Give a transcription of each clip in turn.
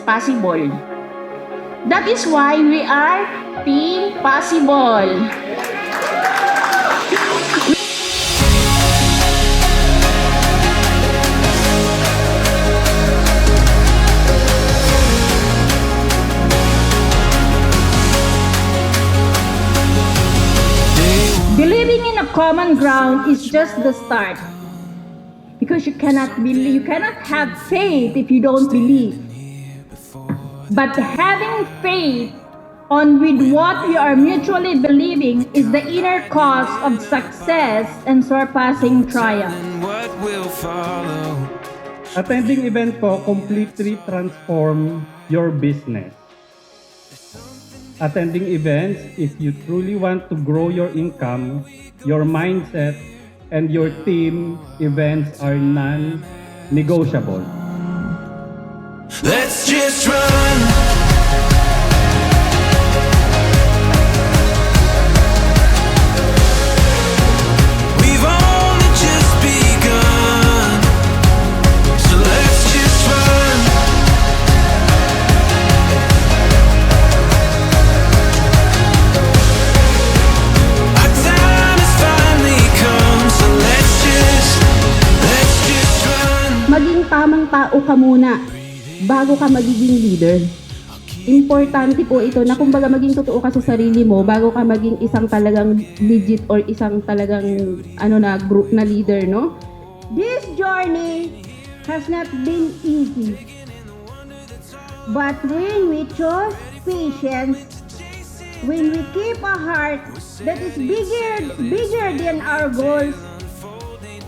possible. That is why we are Team Possible. Believing in a common ground is just the start. Because you cannot believe, you cannot have faith if you don't believe. But having faith on with what we are mutually believing is the inner cause of success and surpassing triumph. What will follow? Attending event po completely transform your business. Attending events, if you truly want to grow your income, your mindset, and your team, events are non-negotiable. Let's just run. We've only just begun. So let's just run. Our time has finally come. So let's just run. Maging tamang tao ka muna bago ka magiging leader. Importante po ito na kumbaga maging totoo ka sa sarili mo bago ka maging isang talagang legit or isang talagang group na leader, no? This journey has not been easy. But when we chose patience, when we keep a heart that is bigger than our goals,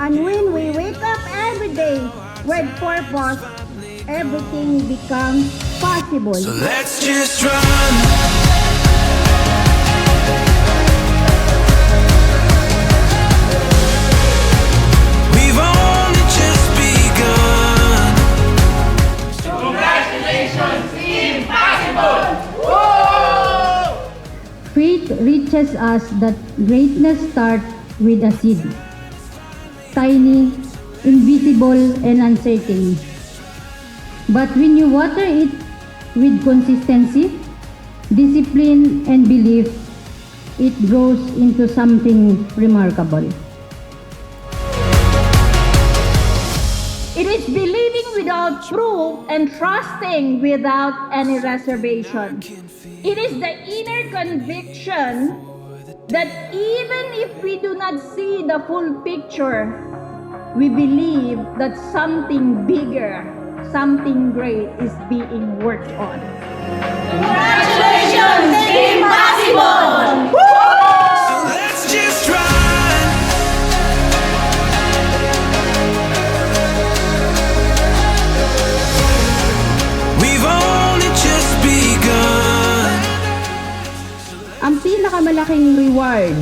and when we wake up every day with purpose, everything becomes possible. So let's just run. We've only just begun. Faith reaches us that greatness starts with a seed. Tiny, invisible, and uncertain. But when you water it with consistency, discipline, and belief, it grows into something remarkable. It is believing without proof and trusting without any reservation. It is the inner conviction that even if we do not see the full picture, we believe that something bigger, something great is being worked on. Congratulations, Team Possible! So let's just run. We've only just begun. Ang pinakamalaking reward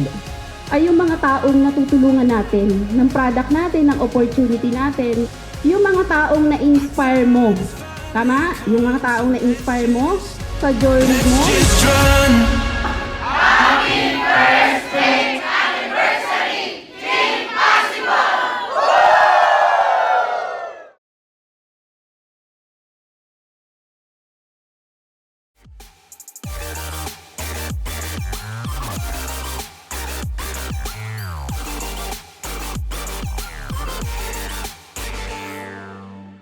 ay yung mga taong natutulungan natin, ng product natin, ng opportunity natin, yung mga taong na-inspire mo. Tama? Yung mga taong na-inspire mo sa journey mo. Just run.